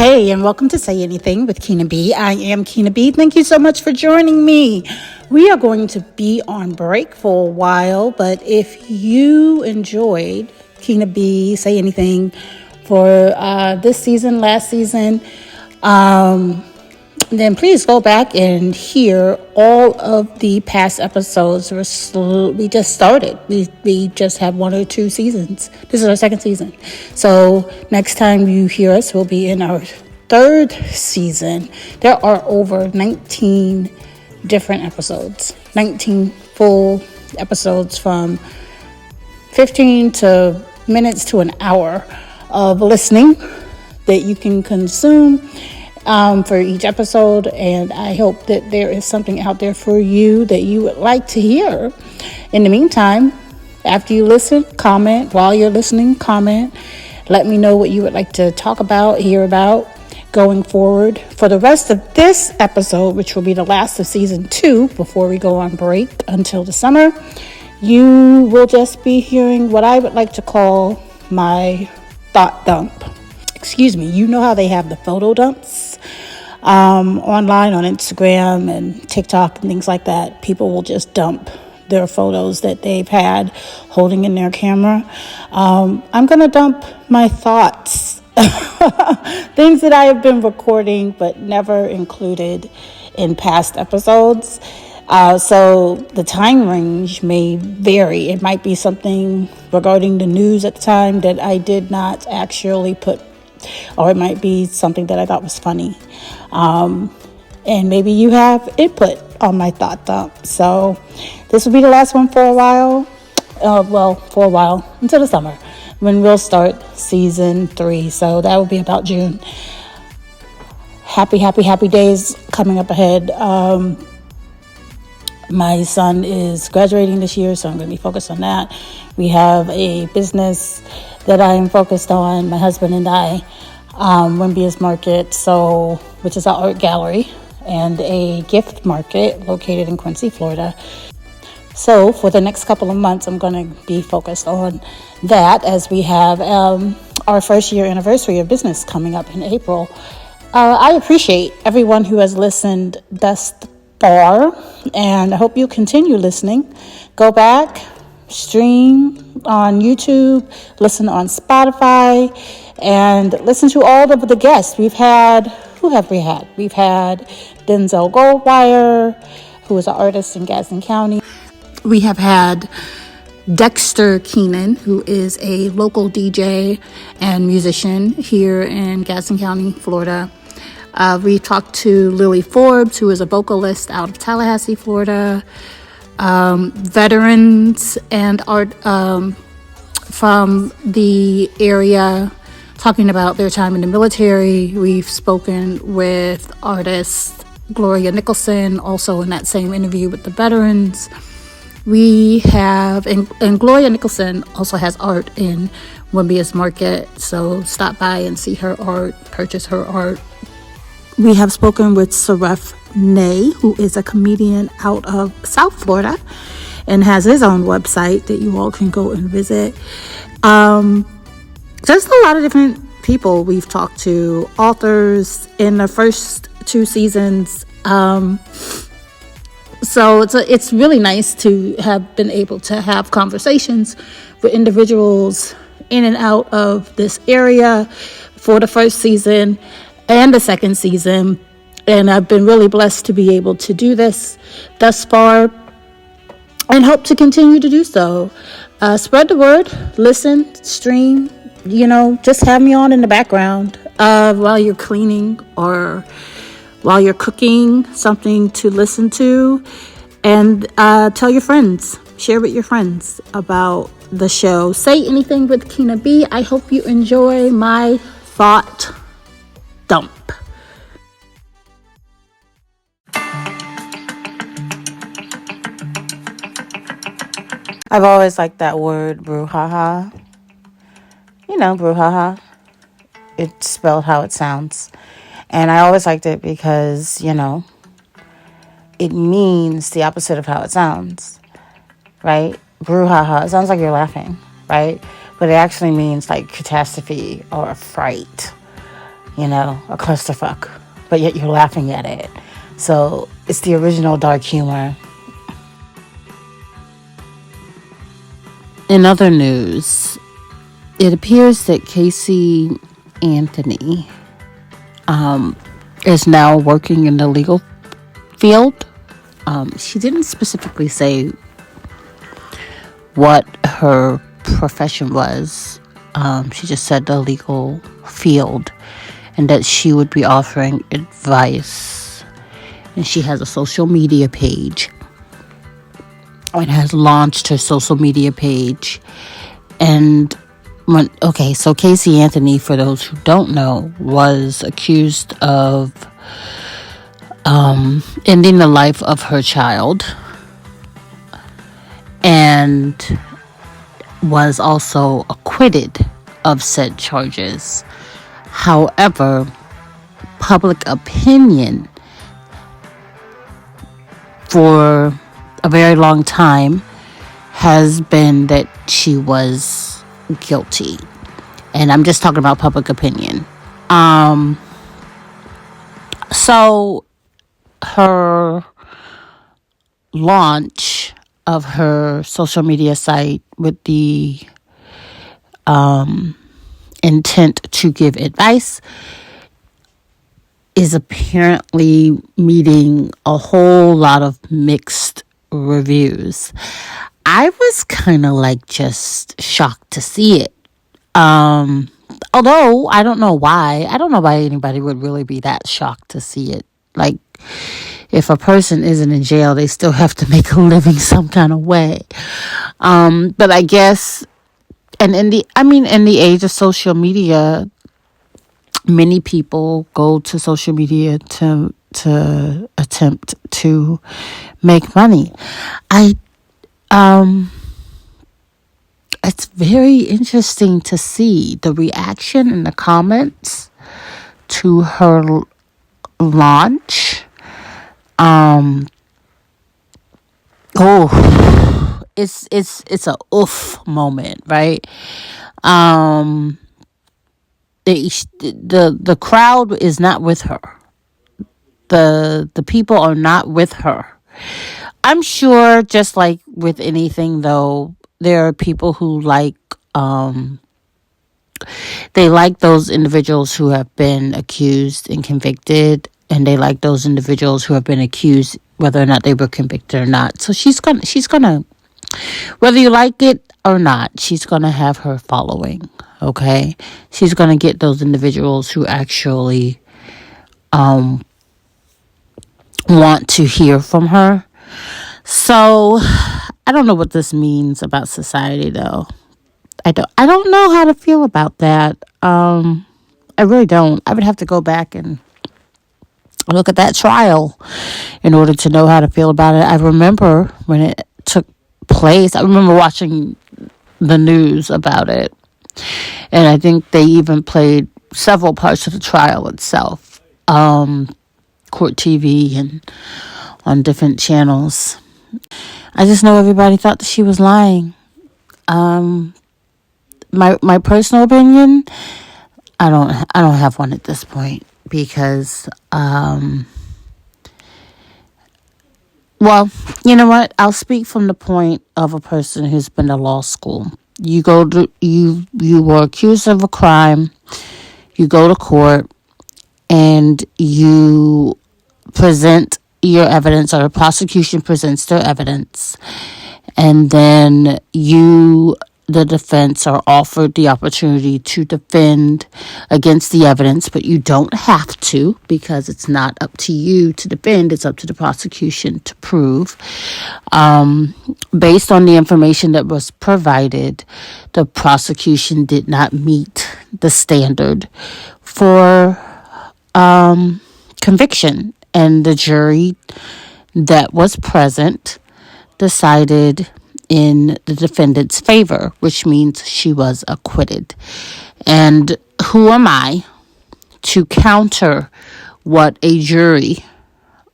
Hey, and welcome to Say Anything with Keena B. I am Keena B. Thank you so much for joining me. We are going to be on break for a while, but if you enjoyed Keena B, Say Anything for this season, last season, then please go back and hear all of the past episodes. We just started. We just have 1 or 2 seasons. This is our 2nd season. So next time you hear us, we'll be in our 3rd season. There are over 19 different episodes. 19 full episodes from 15 to minutes to an hour of listening that you can consume for each episode, and I hope that there is something out there for you that you would like to hear. In the meantime, after you listen, comment. While you're listening, comment. Let me know what you would like to talk about, hear about going forward. For the rest of this episode, which will be the last of season 2 before we go on break until the summer, you will just be hearing what I would like to call my thought dump. Excuse me, you know how they have the photo dumps online on Instagram and TikTok and things like that. People will just dump their photos that they've had holding in their camera. I'm going to dump my thoughts, things that I have been recording but never included in past episodes. So the time range may vary. It might be something regarding the news at the time that I did not actually put, or it might be something that I thought was funny. And maybe you have input on my thought dump. So this will be the last one for a while. For a while until the summer when we'll start season 3. So that will be about June. Happy days coming up ahead. My son is graduating this year, so I'm going to be focused on that. We have a business that I am focused on, my husband and I, Wimbia's Market, which is our art gallery, and a gift market located in Quincy, Florida. So for the next couple of months, I'm going to be focused on that as we have our 1st year anniversary of business coming up in April. I appreciate everyone who has listened thus far, and I hope you continue listening. Go back, stream on YouTube, listen on Spotify, and listen to all of the guests. Who have we had? We've had Denzel Goldwire, who is an artist in Gadsden County. We have had Dexter Keenan, who is a local DJ and musician here in Gadsden County, Florida. We talked to Lily Forbes, who is a vocalist out of Tallahassee, Florida. Veterans and art from the area talking about their time in the military. We've spoken with artist Gloria Nicholson, also in that same interview with the veterans. We have, and Gloria Nicholson also has art in Wimbia's Market, so stop by and see her art, purchase her art. We have spoken with Saref Nay, who is a comedian out of South Florida and has his own website that you all can go and visit. Just a lot of different people we've talked to, authors in the first 2 seasons. So it's really nice to have been able to have conversations with individuals in and out of this area for the 1st season and the 2nd season. And I've been really blessed to be able to do this thus far and hope to continue to do so. Spread the word, listen, stream, just have me on in the background while you're cleaning or while you're cooking, something to listen to. And tell your friends, share with your friends about the show. Say Anything with Keena B. I hope you enjoy my thought dump. I've always liked that word, brouhaha. Brouhaha. It's spelled how it sounds. And I always liked it because, it means the opposite of how it sounds, right? Brouhaha. It sounds like you're laughing, right? But it actually means like catastrophe or fright. a clusterfuck, but yet you're laughing at it. So it's the original dark humor. In other news, it appears that Casey Anthony is now working in the legal field. She didn't specifically say what her profession was. She just said the legal field, and that she would be offering advice. And she has a social media page, and has launched her social media page. And so Casey Anthony, for those who don't know, was accused of ending the life of her child, and was also acquitted of said charges. However, public opinion for a very long time has been that she was guilty. And I'm just talking about public opinion. So her launch of her social media site with the intent to give advice is apparently meeting a whole lot of mixed reviews. I was kind of just shocked to see it. Although I don't know why. I don't know why anybody would really be that shocked to see it. If a person isn't in jail, they still have to make a living some kind of way. But I guess, and in the age of social media, many people go to social media to attempt to make money. It's very interesting to see the reaction in the comments to her launch. It's a oof moment, right? The crowd is not with her. The people are not with her. I'm sure, just like with anything, though, there are people who they like those individuals who have been accused and convicted, and they like those individuals who have been accused, whether or not they were convicted or not. So she's gonna, whether you like it or not, she's gonna have her following. Okay, she's gonna get those individuals who actually want to hear from her. So I don't know what this means about society, though. I don't know how to feel about that. I really don't. I would have to go back and look at that trial in order to know how to feel about it. I remember when it took place. I remember watching the news about it. And I think they even played several parts of the trial itself. Court TV and on different channels. I just know everybody thought that she was lying. My personal opinion, I don't have one at this point, because well, you know what? I'll speak from the point of a person who's been to law school. You were accused of a crime. You go to court and you present your evidence, or the prosecution presents their evidence, and then the defense, are offered the opportunity to defend against the evidence, but you don't have to, because it's not up to you to defend, it's up to the prosecution to prove. Based on the information that was provided, the prosecution did not meet the standard for conviction, and the jury that was present decided in the defendant's favor, which means she was acquitted. And who am I to counter what a jury,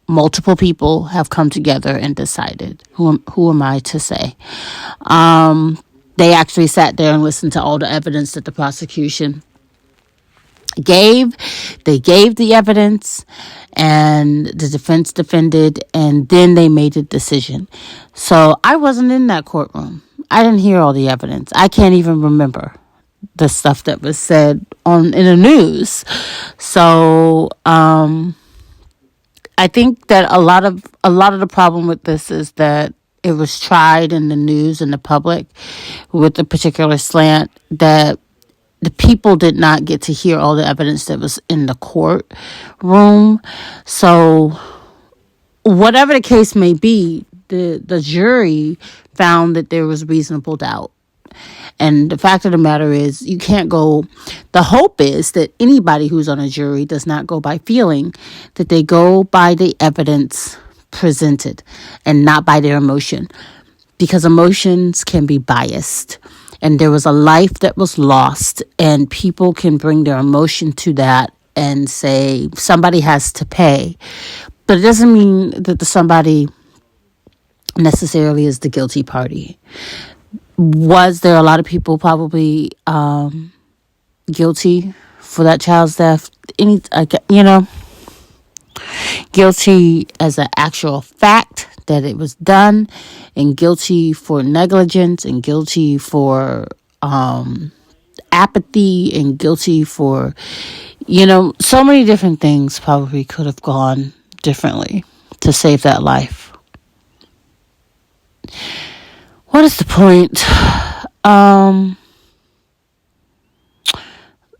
multiple people, have come together and decided? Who am I to say? They actually sat there and listened to all the evidence that the prosecution They gave the evidence, and the defense defended, and then they made a decision. So I wasn't in that courtroom. I didn't hear all the evidence. I can't even remember the stuff that was said in the news. So I think that a lot of the problem with this is that it was tried in the news and the public with a particular slant that the people did not get to hear all the evidence that was in the courtroom. So whatever the case may be, the jury found that there was reasonable doubt. And the fact of the matter is, you can't go. The hope is that anybody who's on a jury does not go by feeling, that they go by the evidence presented and not by their emotion, because emotions can be biased. And there was a life that was lost, and people can bring their emotion to that and say somebody has to pay. But it doesn't mean that the somebody necessarily is the guilty party. Was there a lot of people probably guilty for that child's death? Guilty as an actual fact that it was done, and guilty for negligence, and guilty for apathy, and guilty for, so many different things probably could have gone differently to save that life. What is the point?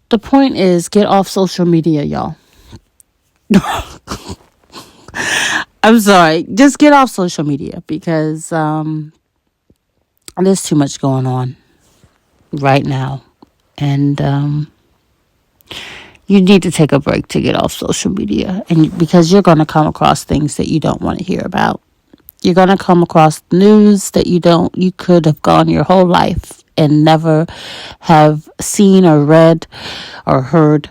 The point is, get off social media, y'all. I'm sorry. Just get off social media, because there's too much going on right now. And you need to take a break to get off social media, and because you're going to come across things that you don't want to hear about. You're going to come across news that you could have gone your whole life and never have seen or read or heard.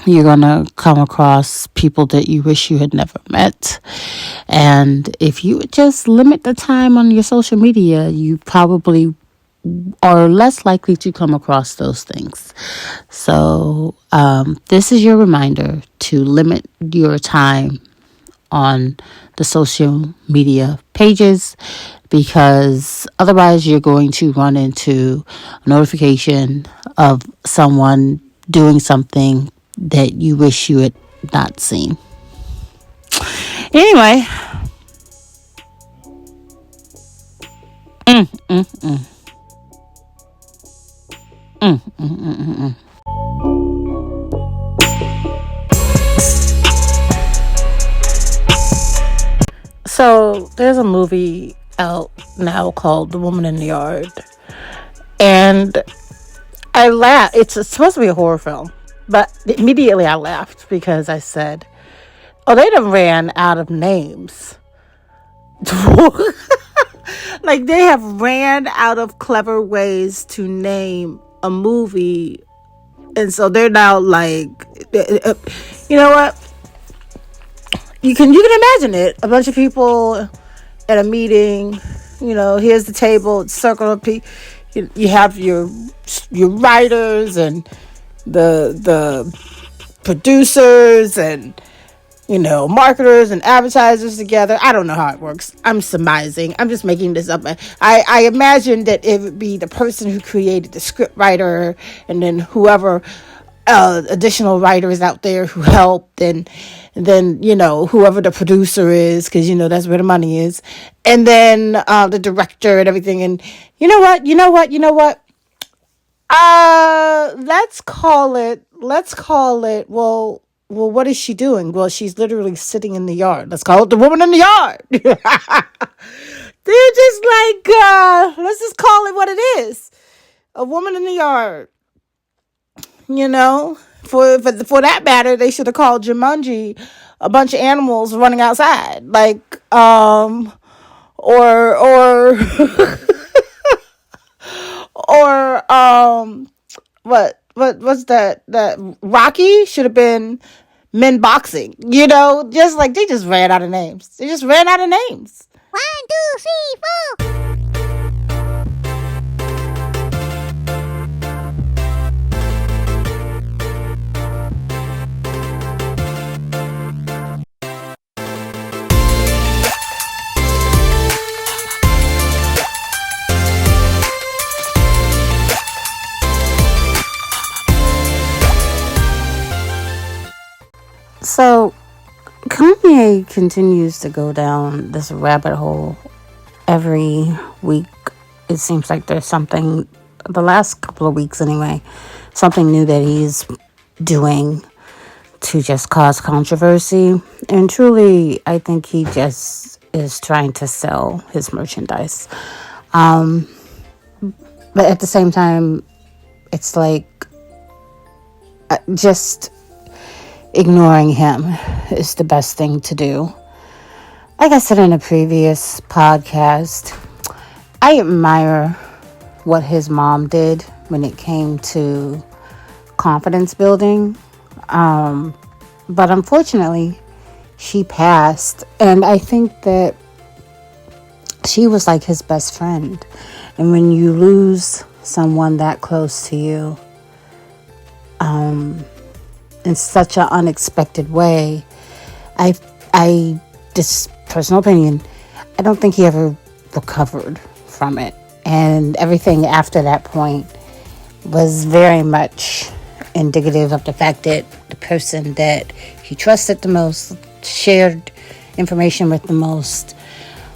You're going to come across people that you wish you had never met. And if you would just limit the time on your social media, you probably are less likely to come across those things. So this is your reminder to limit your time on the social media pages, because otherwise you're going to run into a notification of someone doing something that you wish you had not seen. Anyway. So there's a movie out now called The Woman in the Yard, and I laughed. It's supposed to be a horror film, but immediately I laughed because I said, "Oh, they done ran out of names." Like, they have ran out of clever ways to name a movie, and so they're now like, you know what? You can imagine it. A bunch of people at a meeting. Here's the table. It's circle of people. You have your writers and the producers and marketers and advertisers together. I don't know how it works. I'm surmising. I'm just making this up. I imagine that it would be the person who created the script writer, and then whoever additional writers out there who helped, and then whoever the producer is, because that's where the money is, and then the director and everything. And you know what let's call it well, what is she doing? Well, she's literally sitting in the yard. Let's call it The Woman in the Yard. They're just like, let's just call it what it is. A woman in the yard. For that matter, they should have called Jumanji a bunch of animals running outside. Like, or what's that Rocky should have been men boxing, just like they just ran out of names. 1, 2, 3, 4. continues to go down this rabbit hole every week. It seems like there's something, the last couple of weeks anyway, something new that he's doing to just cause controversy. And truly, I think he just is trying to sell his merchandise. But at the same time, it's like just ignoring him is the best thing to do. Like I said in a previous podcast, I admire what his mom did when it came to confidence building. But unfortunately, she passed. And I think that she was like his best friend. And when you lose someone that close to you, in such an unexpected way, I just personal opinion, I don't think he ever recovered from it. And everything after that point was very much indicative of the fact that the person that he trusted the most, shared information with the most,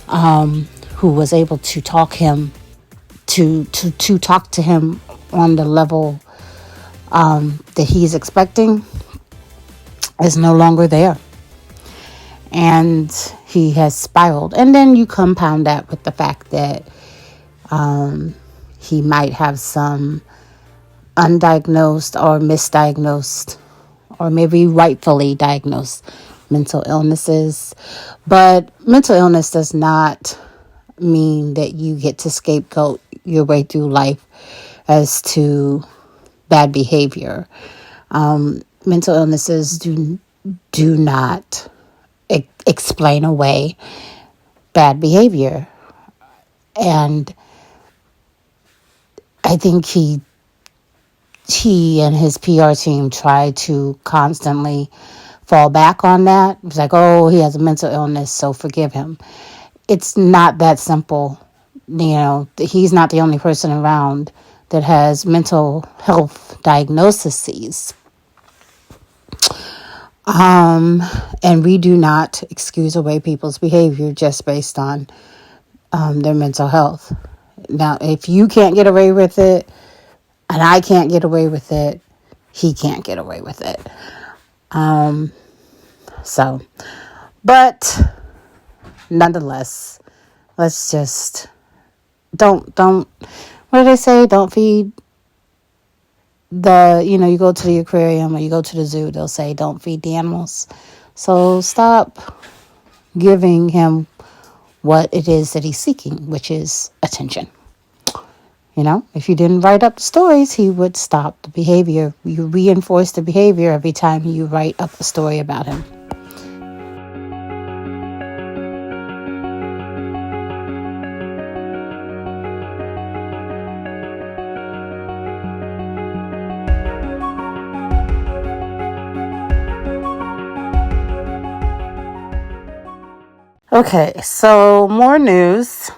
who was able to talk him to talk to him on the level that he's expecting, is no longer there. And he has spiraled. And then you compound that with the fact that he might have some undiagnosed or misdiagnosed, or maybe rightfully diagnosed mental illnesses. But mental illness does not mean that you get to scapegoat your way through life as to bad behavior. Mental illnesses do not explain away bad behavior. And I think he and his PR team try to constantly fall back on that. It's like, oh, he has a mental illness, so forgive him. It's not that simple. He's not the only person around that has mental health diagnoses. And we do not excuse away people's behavior just based on their mental health. Now, if you can't get away with it, and I can't get away with it, he can't get away with it. But nonetheless, let's just don't, what do they say? Don't feed you go to the aquarium or you go to the zoo, they'll say, don't feed the animals. So stop giving him what it is that he's seeking, which is attention. If you didn't write up the stories, he would stop the behavior. You reinforce the behavior every time you write up a story about him. Okay, so more news.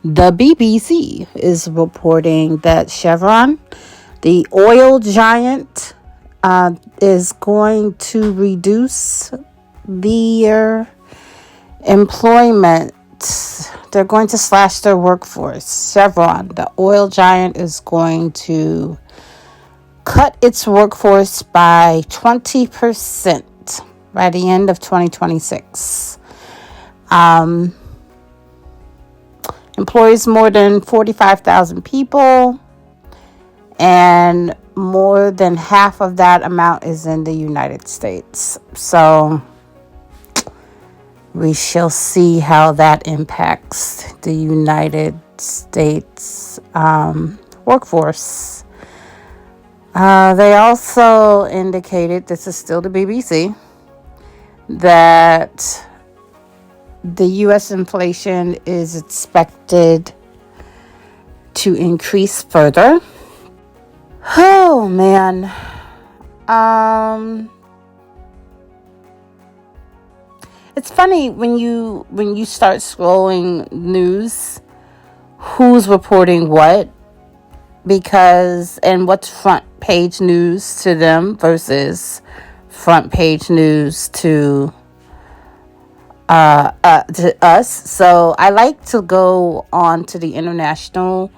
The BBC is reporting that Chevron, the oil giant, is going to reduce their employment. They're going to slash their workforce. Chevron, the oil giant, is going to cut its workforce by 20% by the end of 2026. Employs more than 45,000 people, and more than half of that amount is in the United States. So we shall see how that impacts the United States workforce. They also indicated, this is still the BBC, that the U.S. inflation is expected to increase further. Oh, man. It's funny when you start scrolling news, who's reporting what, and what's front page news to them versus front page news to us. So I like to go on to the international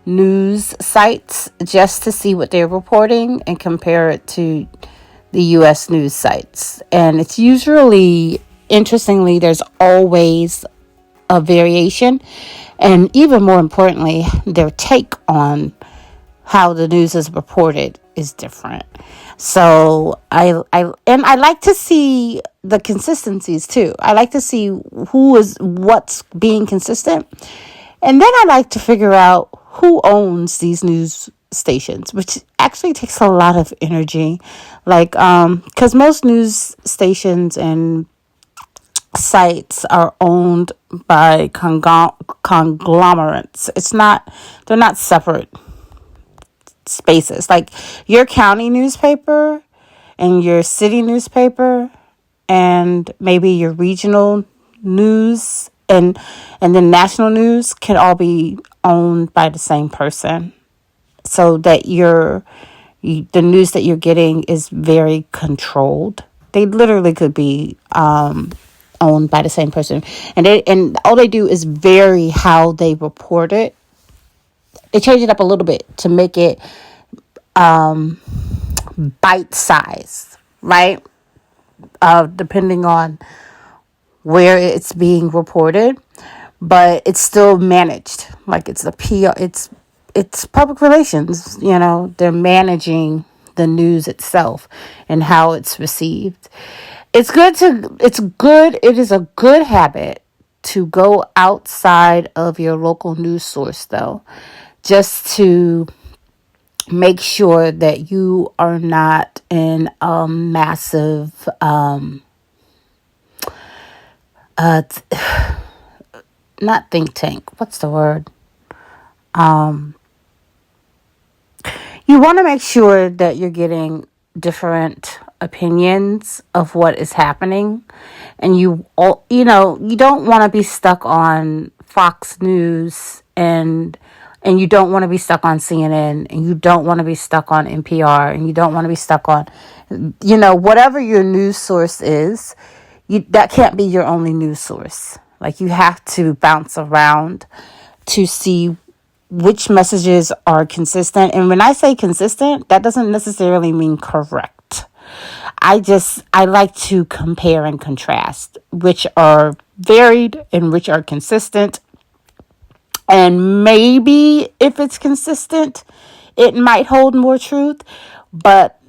news sites just to see what they're reporting and compare it to the US news sites. And it's usually, interestingly, there's always a variation, and even more importantly, their take on how the news is reported is different. So I like to see the consistencies too. I like to see what's being consistent. And then I like to figure out who owns these news stations, which actually takes a lot of energy. Like, because most news stations and sites are owned by conglomerates. They're not separate spaces. Like your county newspaper and your city newspaper and maybe your regional news and then national news can all be owned by the same person, so that the news that you're getting is very controlled. They literally could be owned by the same person, and all they do is vary how they report it. They change it up a little bit to make it bite size, right? Depending on where it's being reported, but it's still managed. Like it's the PR, it's public relations. They're managing the news itself and how it's received. It is a good habit to go outside of your local news source, though, just to make sure that you are not in a massive not think tank. What's the word? You want to make sure that you're getting different opinions of what is happening, and you don't want to be stuck on Fox News, and you don't want to be stuck on CNN, and you don't want to be stuck on NPR, and you don't want to be stuck on whatever your news source is. That can't be your only news source. Like, you have to bounce around to see which messages are consistent. And when I say consistent, that doesn't necessarily mean correct. I like to compare and contrast which are varied and which are consistent. And maybe if it's consistent, it might hold more truth. But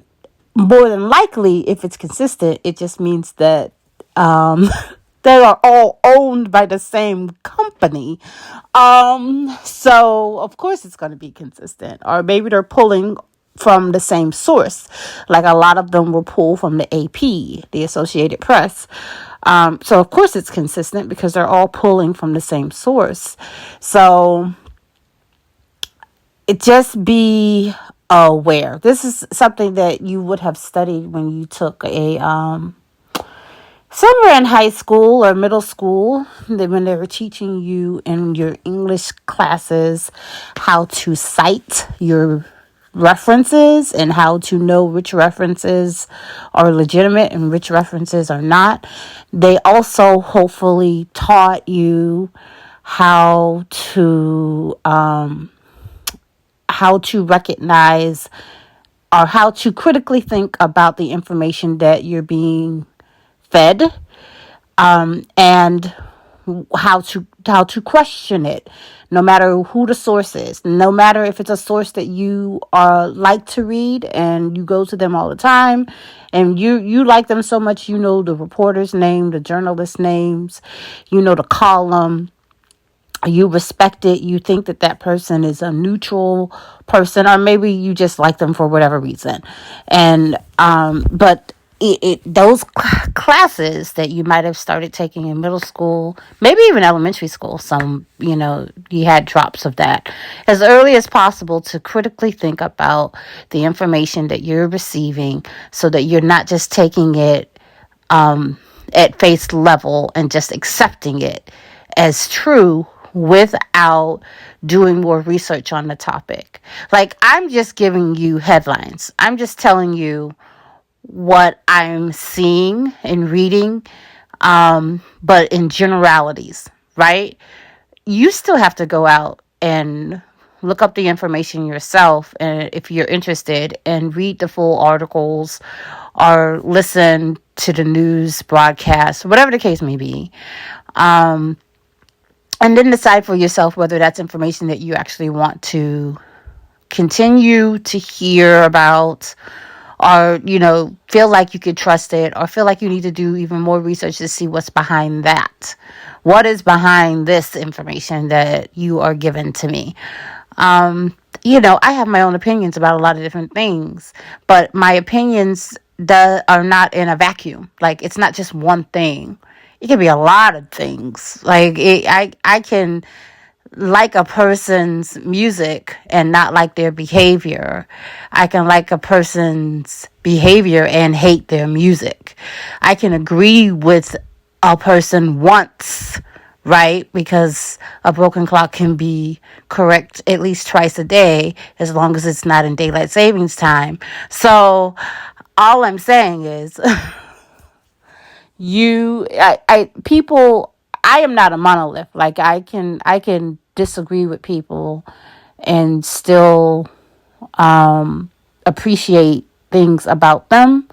more than likely, if it's consistent, it just means that they are all owned by the same company. So of course it's going to be consistent. Or maybe they're pulling from the same source. Like a lot of them will pull from the AP, the Associated Press. So of course it's consistent because they're all pulling from the same source. So just be aware. This is something that you would have studied when you took somewhere in high school or middle school, when they were teaching you in your English classes how to cite your references and how to know which references are legitimate and which references are not. They also hopefully taught you how to recognize or how to critically think about the information that you're being fed, and how to question it, no matter who the source is, no matter if it's a source that you like to read and you go to them all the time and you like them so much, the reporter's name, the journalist's names, the column. You respect it. You think that person is a neutral person, or maybe you just like them for whatever reason. And but those classes that you might have started taking in middle school, maybe even elementary school, you had drops of that, as early as possible, to critically think about the information that you're receiving, so that you're not just taking it at face level and just accepting it as true without doing more research on the topic. Like, I'm just giving you headlines. I'm just telling you what I'm seeing and reading, but in generalities, right? You still have to go out and look up the information yourself, and if you're interested, and read the full articles or listen to the news broadcast, whatever the case may be. And then decide for yourself whether that's information that you actually want to continue to hear about, or feel like you could trust it, or feel like you need to do even more research to see what's behind that. What is behind this information that you are given to me? I have my own opinions about a lot of different things, but my opinions are not in a vacuum. Like, it's not just one thing. It can be a lot of things. Like, I can like a person's music and not like their behavior. I can like a person's behavior and hate their music. I can agree with a person once, right? Because a broken clock can be correct at least twice a day, as long as it's not in daylight savings time. So all I'm saying is people, I am not a monolith. Like, I can disagree with people and still appreciate things about them,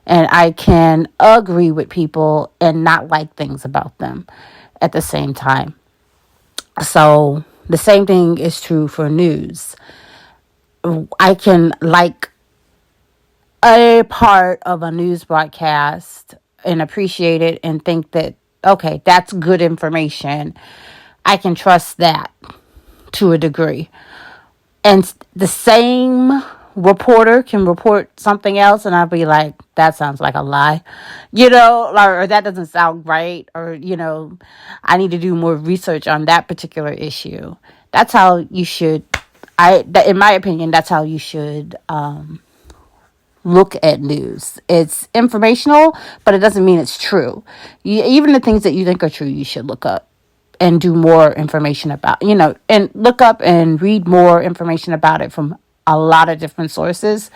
and I can agree with people and not like things about them at the same time. So the same thing is true for news. I can like a part of a news broadcast and appreciate it and think that, okay, that's good information. I can trust that to a degree. And the same reporter can report something else, and I'll be like, that sounds like a lie, or that doesn't sound right, or, I need to do more research on that particular issue. That's how you should, in my opinion, that's how you should look at news. It's informational, but it doesn't mean it's true. Even the things that you think are true, you should look up and do more information about, and look up and read more information about it from a lot of different sources,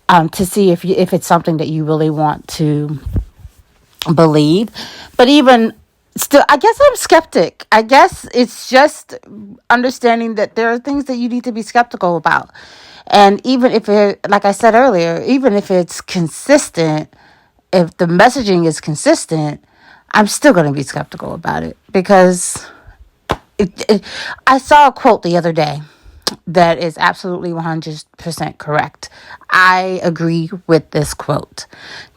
to see if it's something that you really want to believe. But even still, I guess I'm skeptic. I guess it's just understanding that there are things that you need to be skeptical about. And even if like I said earlier, even if it's consistent, if the messaging is consistent, I'm still going to be skeptical about it, because I saw a quote the other day that is absolutely 100% correct. I agree with this quote.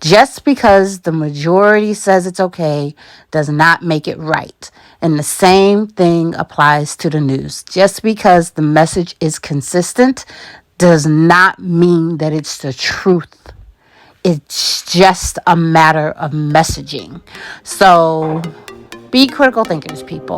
Just because the majority says it's okay does not make it right. And the same thing applies to the news. Just because the message is consistent does not mean that it's the truth. It's just a matter of messaging. So be critical thinkers, people.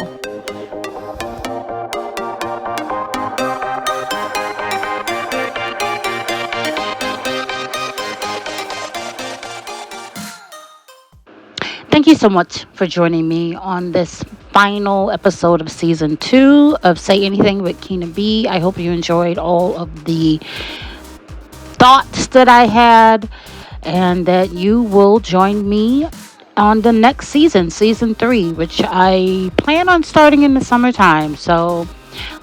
Thank you so much for joining me on this final episode of season 2 of Say Anything with Keena B. I hope you enjoyed all of the thoughts that I had, and that you will join me on the next season 3, which I plan on starting in the summertime. So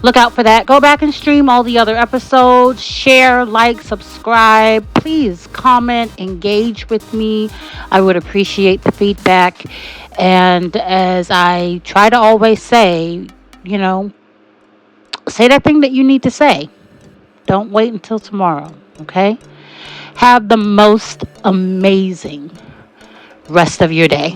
look out for that. Go back and stream all the other episodes. Share, like, subscribe. Please comment, engage with me. I would appreciate the feedback. And as I try to always say, say that thing that you need to say. Don't wait until tomorrow, okay? Have the most amazing rest of your day.